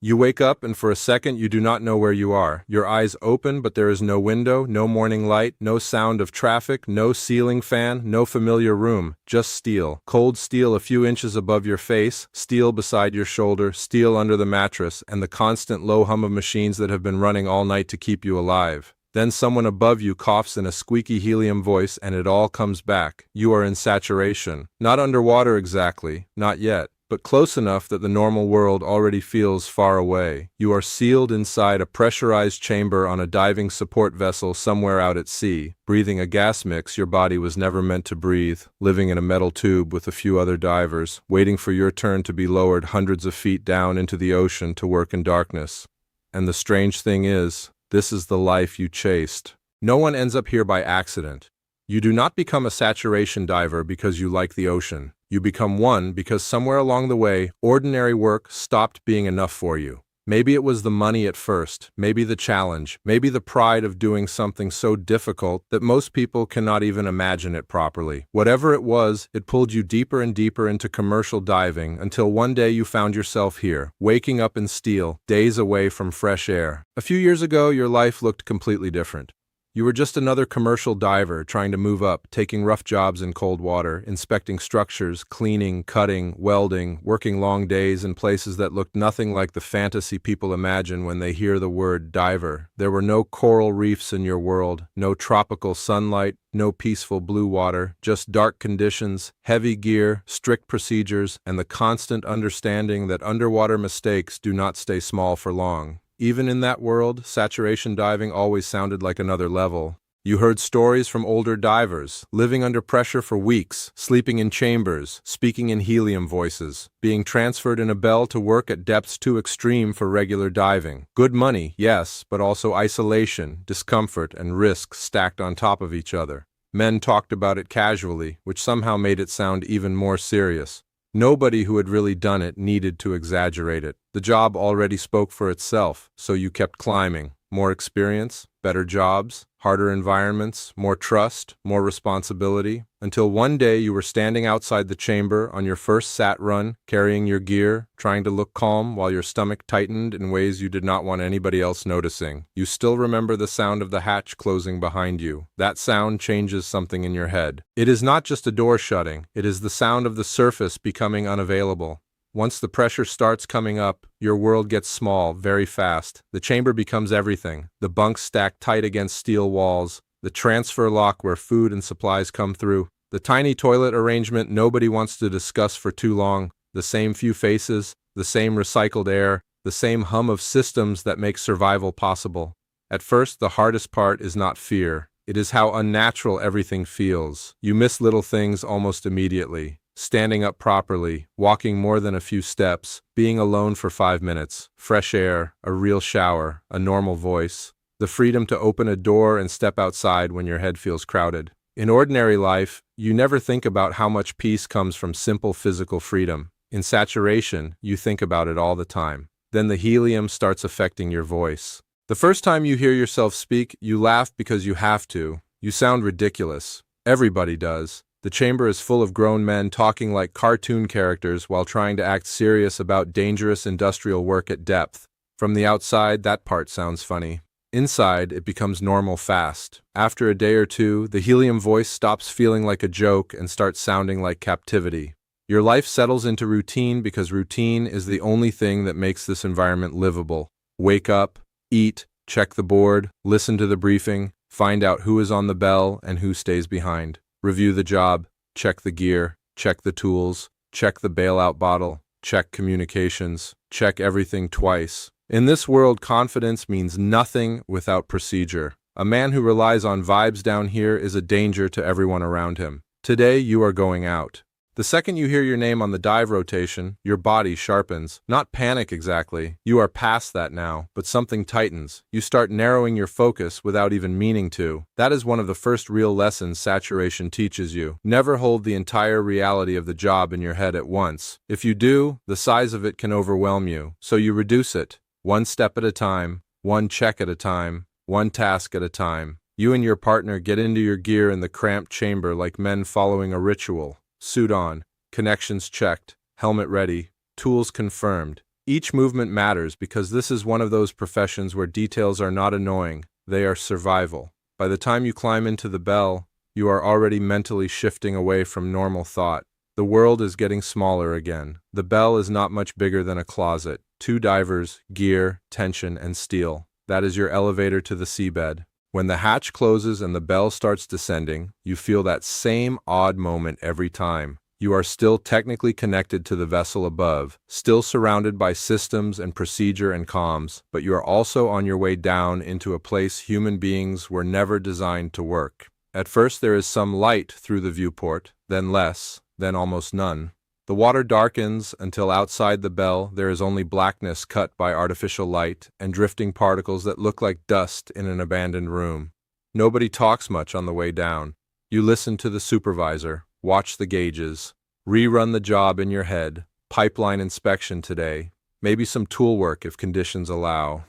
You wake up and for a second you do not know where you are. Your eyes open, but there is no window, no morning light, no sound of traffic, no ceiling fan, no familiar room, just steel. Cold steel a few inches above your face, steel beside your shoulder, steel under the mattress, and the constant low hum of machines that have been running all night to keep you alive. Then someone above you coughs in a squeaky helium voice and it all comes back. You are in saturation. Not underwater exactly, not yet, but close enough that the normal world already feels far away. You are sealed inside a pressurized chamber on a diving support vessel somewhere out at sea, breathing a gas mix your body was never meant to breathe, living in a metal tube with a few other divers, waiting for your turn to be lowered hundreds of feet down into the ocean to work in darkness. And the strange thing is, this is the life you chased. No one ends up here by accident. You do not become a saturation diver because you like the ocean. You become one because somewhere along the way, ordinary work stopped being enough for you. Maybe it was the money at first, maybe the challenge, maybe the pride of doing something so difficult that most people cannot even imagine it properly. Whatever it was, it pulled you deeper and deeper into commercial diving until one day you found yourself here, waking up in steel, days away from fresh air. A few years ago, your life looked completely different. You were just another commercial diver trying to move up, taking rough jobs in cold water, inspecting structures, cleaning, cutting, welding, working long days in places that looked nothing like the fantasy people imagine when they hear the word diver. There were no coral reefs in your world, no tropical sunlight, no peaceful blue water, just dark conditions, heavy gear, strict procedures, and the constant understanding that underwater mistakes do not stay small for long. Even in that world, saturation diving always sounded like another level. You heard stories from older divers, living under pressure for weeks, sleeping in chambers, speaking in helium voices, being transferred in a bell to work at depths too extreme for regular diving. Good money, yes, but also isolation, discomfort, and risk stacked on top of each other. Men talked about it casually, which somehow made it sound even more serious. Nobody who had really done it needed to exaggerate it. The job already spoke for itself, so you kept climbing. More experience, better jobs, harder environments, more trust, more responsibility, until one day you were standing outside the chamber on your first sat run, carrying your gear, trying to look calm while your stomach tightened in ways you did not want anybody else noticing. You still remember the sound of the hatch closing behind you. That sound changes something in your head. It is not just a door shutting, it is the sound of the surface becoming unavailable. Once the pressure starts coming up, your world gets small very fast. The chamber becomes everything. The bunks stacked tight against steel walls, the transfer lock where food and supplies come through, the tiny toilet arrangement nobody wants to discuss for too long, the same few faces, the same recycled air, the same hum of systems that make survival possible. At first, the hardest part is not fear. It is how unnatural everything feels. You miss little things almost immediately. Standing up properly, walking more than a few steps, being alone for 5 minutes, fresh air, a real shower, a normal voice, the freedom to open a door and step outside when your head feels crowded. In ordinary life, you never think about how much peace comes from simple physical freedom. In saturation, you think about it all the time. Then the helium starts affecting your voice. The first time you hear yourself speak, you laugh because you have to. You sound ridiculous. Everybody does. The chamber is full of grown men talking like cartoon characters while trying to act serious about dangerous industrial work at depth. From the outside, that part sounds funny. Inside, it becomes normal fast. After a day or two, the helium voice stops feeling like a joke and starts sounding like captivity. Your life settles into routine because routine is the only thing that makes this environment livable. Wake up, eat, check the board, listen to the briefing, find out who is on the bell and who stays behind. Review the job, check the gear, check the tools, check the bailout bottle, check communications, check everything twice. In this world, confidence means nothing without procedure. A man who relies on vibes down here is a danger to everyone around him. Today, you are going out. The second you hear your name on the dive rotation, your body sharpens. Not panic exactly. You are past that now, but something tightens. You start narrowing your focus without even meaning to. That is one of the first real lessons saturation teaches you. Never hold the entire reality of the job in your head at once. If you do, the size of it can overwhelm you, so you reduce it. One step at a time, one check at a time, one task at a time. You and your partner get into your gear in the cramped chamber like men following a ritual. Suit on, connections checked, helmet ready, tools confirmed. Each movement matters because this is one of those professions where details are not annoying, they are survival. By the time you climb into the bell, you are already mentally shifting away from normal thought. The world is getting smaller again. The bell is not much bigger than a closet. 2 divers, gear, tension, and steel. That is your elevator to the seabed. When the hatch closes and the bell starts descending, you feel that same odd moment every time. You are still technically connected to the vessel above, still surrounded by systems and procedure and comms, but you are also on your way down into a place human beings were never designed to work. At first there is some light through the viewport, then less, then almost none. The water darkens until outside the bell there is only blackness cut by artificial light and drifting particles that look like dust in an abandoned room. Nobody talks much on the way down. You listen to the supervisor, watch the gauges, rerun the job in your head, pipeline inspection today, maybe some tool work if conditions allow.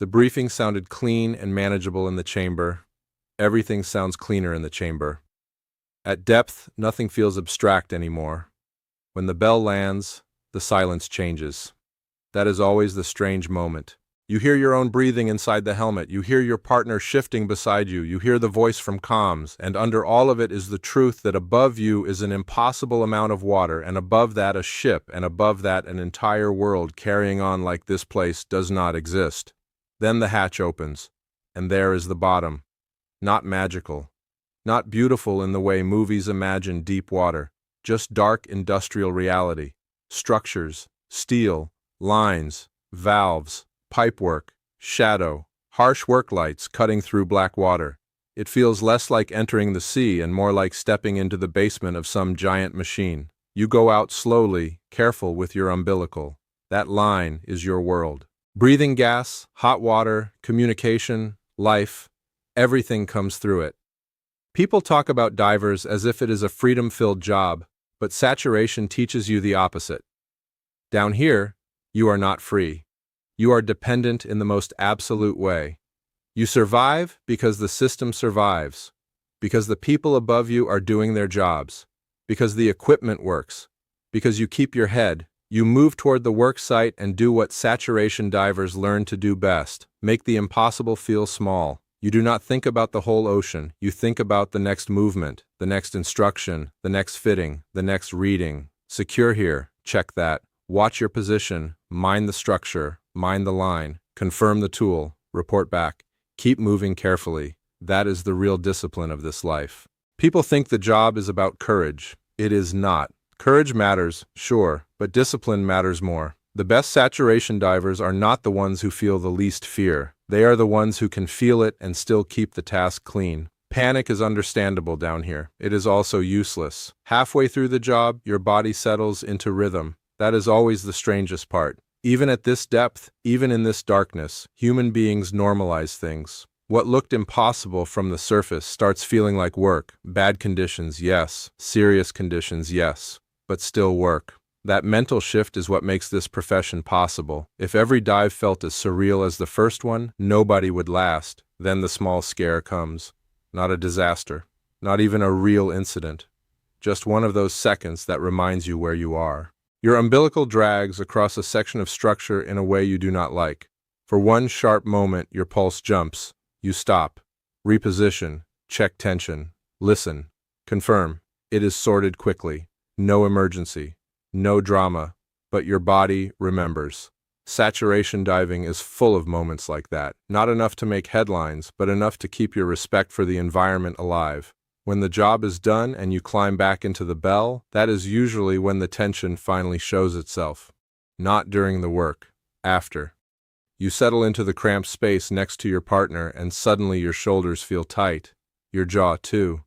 The briefing sounded clean and manageable in the chamber. Everything sounds cleaner in the chamber. At depth, nothing feels abstract anymore. When the bell lands, the silence changes. That is always the strange moment. You hear your own breathing inside the helmet, you hear your partner shifting beside you, you hear the voice from comms, and under all of it is the truth that above you is an impossible amount of water, and above that a ship, and above that an entire world carrying on like this place does not exist. Then the hatch opens, and there is the bottom. Not magical, not beautiful in the way movies imagine deep water, just dark industrial reality. Structures, steel, lines, valves, pipework, shadow, harsh work lights cutting through black water. It feels less like entering the sea and more like stepping into the basement of some giant machine. You go out slowly, careful with your umbilical. That line is your world. Breathing gas, hot water, communication, life, everything comes through it. People talk about divers as if it is a freedom-filled job, but saturation teaches you the opposite. Down here, you are not free. You are dependent in the most absolute way. You survive because the system survives, because the people above you are doing their jobs, because the equipment works, because you keep your head, you move toward the work site and do what saturation divers learn to do best, make the impossible feel small. You do not think about the whole ocean, you think about the next movement, the next instruction, the next fitting, the next reading. Secure here, check that. Watch your position, mind the structure, mind the line, confirm the tool, report back. Keep moving carefully. That is the real discipline of this life. People think the job is about courage. It is not. Courage matters, sure, but discipline matters more. The best saturation divers are not the ones who feel the least fear. They are the ones who can feel it and still keep the task clean. Panic is understandable down here. It is also useless. Halfway through the job, your body settles into rhythm. That is always the strangest part. Even at this depth, even in this darkness, human beings normalize things. What looked impossible from the surface starts feeling like work. Bad conditions, yes. Serious conditions, yes. But still work. That mental shift is what makes this profession possible. If every dive felt as surreal as the first one, nobody would last. Then the small scare comes. Not a disaster. Not even a real incident. Just one of those seconds that reminds you where you are. Your umbilical drags across a section of structure in a way you do not like. For one sharp moment, your pulse jumps. You stop. Reposition. Check tension. Listen. Confirm. It is sorted quickly. No emergency. No drama. But your body remembers. Saturation diving is full of moments like that. Not enough to make headlines, but enough to keep your respect for the environment alive. When the job is done and you climb back into the bell, that is usually when the tension finally shows itself. Not during the work. After. You settle into the cramped space next to your partner and suddenly your shoulders feel tight. Your jaw too.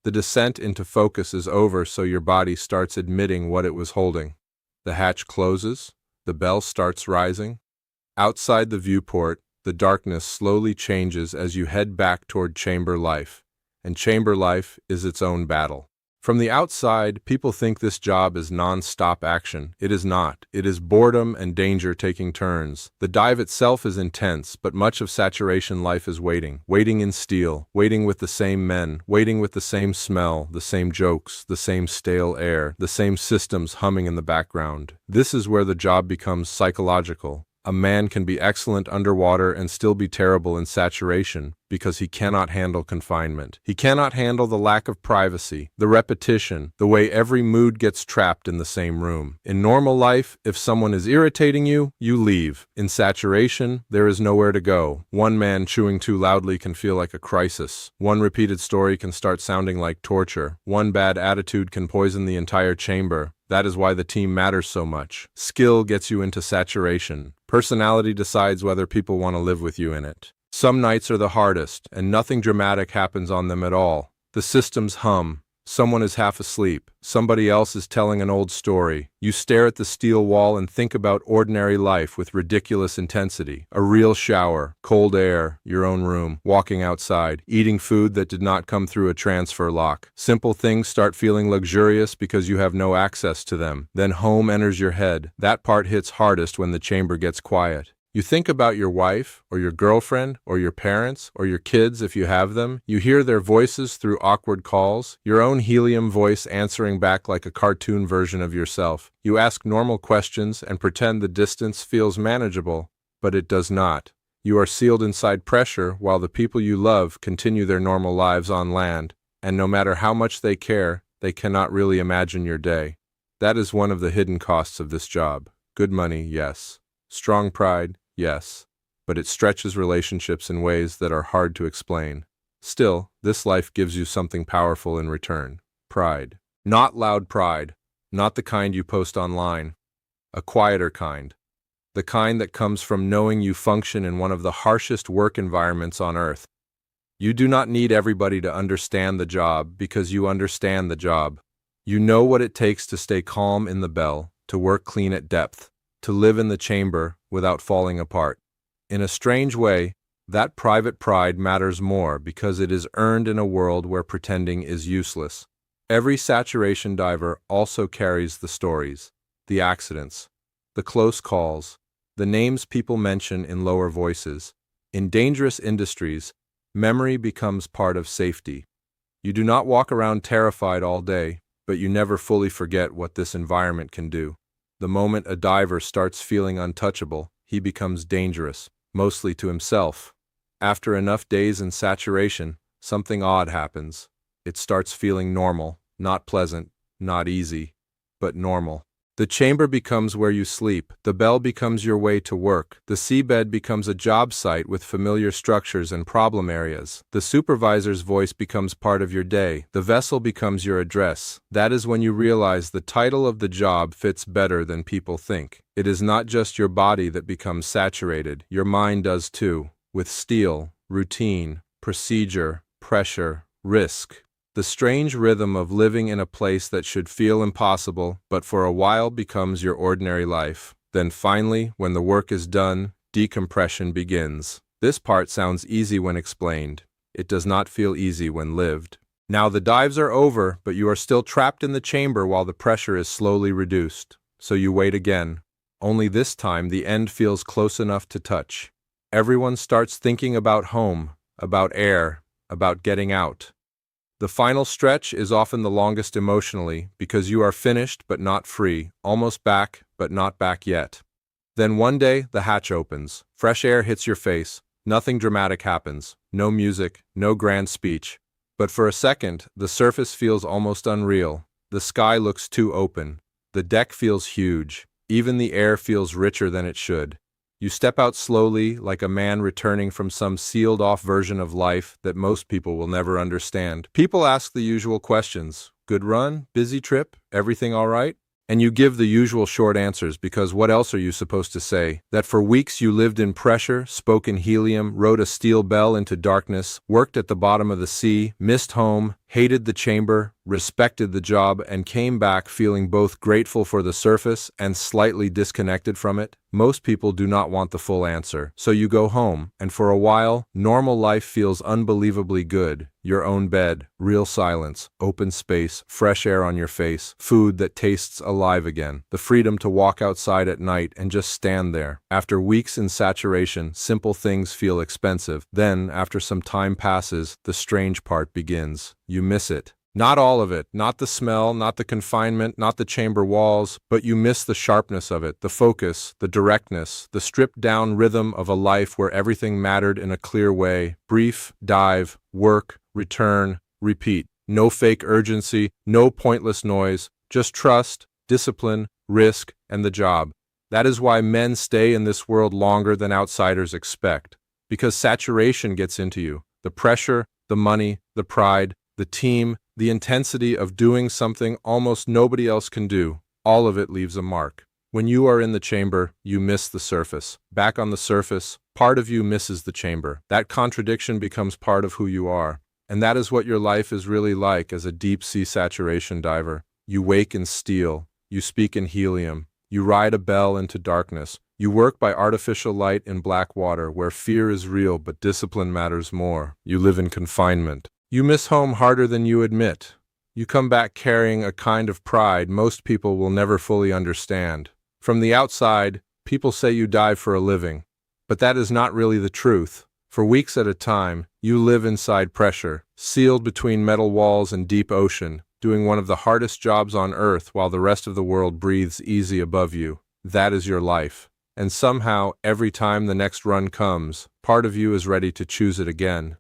The descent into focus is over, so your body starts admitting what it was holding. The hatch closes. The bell starts rising. Outside the viewport, the darkness slowly changes as you head back toward chamber life. And chamber life is its own battle. From the outside, people think this job is non-stop action. It is not. It is boredom and danger taking turns. The dive itself is intense, but much of saturation life is waiting. Waiting in steel, waiting with the same men, waiting with the same smell, the same jokes, the same stale air, the same systems humming in the background. This is where the job becomes psychological. A man can be excellent underwater and still be terrible in saturation because he cannot handle confinement. He cannot handle the lack of privacy, the repetition, the way every mood gets trapped in the same room. In normal life, if someone is irritating you, you leave. In saturation, there is nowhere to go. One man chewing too loudly can feel like a crisis. One repeated story can start sounding like torture. One bad attitude can poison the entire chamber. That is why the team matters so much. Skill gets you into saturation. Personality decides whether people want to live with you in it. Some nights are the hardest, and nothing dramatic happens on them at all. The systems hum. Someone is half asleep. Somebody else is telling an old story. You stare at the steel wall and think about ordinary life with ridiculous intensity. A real shower, cold air, your own room, walking outside, eating food that did not come through a transfer lock. Simple things start feeling luxurious because you have no access to them. Then home enters your head. That part hits hardest when the chamber gets quiet. You think about your wife, or your girlfriend, or your parents, or your kids if you have them. You hear their voices through awkward calls, your own helium voice answering back like a cartoon version of yourself. You ask normal questions and pretend the distance feels manageable, but it does not. You are sealed inside pressure while the people you love continue their normal lives on land, and no matter how much they care, they cannot really imagine your day. That is one of the hidden costs of this job. Good money, yes. Strong pride, yes, but it stretches relationships in ways that are hard to explain. Still, this life gives you something powerful in return. Pride. Not loud pride, not the kind you post online. A quieter kind. The kind that comes from knowing you function in one of the harshest work environments on Earth. You do not need everybody to understand the job because you understand the job. You know what it takes to stay calm in the bell, to work clean at depth, to live in the chamber without falling apart. In a strange way, that private pride matters more because it is earned in a world where pretending is useless. Every saturation diver also carries the stories, the accidents, the close calls, the names people mention in lower voices. In dangerous industries, memory becomes part of safety. You do not walk around terrified all day, but you never fully forget what this environment can do. The moment a diver starts feeling untouchable, he becomes dangerous, mostly to himself. After enough days in saturation, something odd happens. It starts feeling normal, not pleasant, not easy, but normal. The chamber becomes where you sleep, the bell becomes your way to work, the seabed becomes a job site with familiar structures and problem areas, the supervisor's voice becomes part of your day, the vessel becomes your address. That is when you realize the title of the job fits better than people think. It is not just your body that becomes saturated, your mind does too, with steel, routine, procedure, pressure, risk. The strange rhythm of living in a place that should feel impossible, but for a while becomes your ordinary life. Then finally, when the work is done, decompression begins. This part sounds easy when explained. It does not feel easy when lived. Now the dives are over, but you are still trapped in the chamber while the pressure is slowly reduced. So you wait again. Only this time the end feels close enough to touch. Everyone starts thinking about home, about air, about getting out. The final stretch is often the longest emotionally because you are finished but not free, almost back but not back yet. Then one day the hatch opens, fresh air hits your face, nothing dramatic happens, no music, no grand speech. But for a second, the surface feels almost unreal. The sky looks too open. The deck feels huge. Even the air feels richer than it should. You step out slowly, like a man returning from some sealed-off version of life that most people will never understand. People ask the usual questions. Good run? Busy trip? Everything all right? And you give the usual short answers because what else are you supposed to say? That for weeks you lived in pressure, spoke in helium, rode a steel bell into darkness, worked at the bottom of the sea, missed home, hated the chamber, respected the job, and came back feeling both grateful for the surface and slightly disconnected from it? Most people do not want the full answer. So you go home, and for a while, normal life feels unbelievably good. Your own bed, real silence, open space, fresh air on your face, food that tastes alive again, the freedom to walk outside at night and just stand there. After weeks in saturation, simple things feel expensive. Then, after some time passes, the strange part begins. You miss it. Not all of it, not the smell, not the confinement, not the chamber walls, but you miss the sharpness of it, the focus, the directness, the stripped-down rhythm of a life where everything mattered in a clear way. Brief, dive, work, return, repeat. No fake urgency, no pointless noise, just trust, discipline, risk, and the job. That is why men stay in this world longer than outsiders expect. Because saturation gets into you. The pressure, the money, the pride, the team, the intensity of doing something almost nobody else can do, all of it leaves a mark. When you are in the chamber, you miss the surface. Back on the surface, part of you misses the chamber. That contradiction becomes part of who you are. And that is what your life is really like as a deep-sea saturation diver. You wake in steel. You speak in helium. You ride a bell into darkness. You work by artificial light in black water where fear is real but discipline matters more. You live in confinement. You miss home harder than you admit. You come back carrying a kind of pride most people will never fully understand. From the outside, people say you dive for a living. But that is not really the truth. For weeks at a time, you live inside pressure, sealed between metal walls and deep ocean, doing one of the hardest jobs on Earth while the rest of the world breathes easy above you. That is your life. And somehow, every time the next run comes, part of you is ready to choose it again.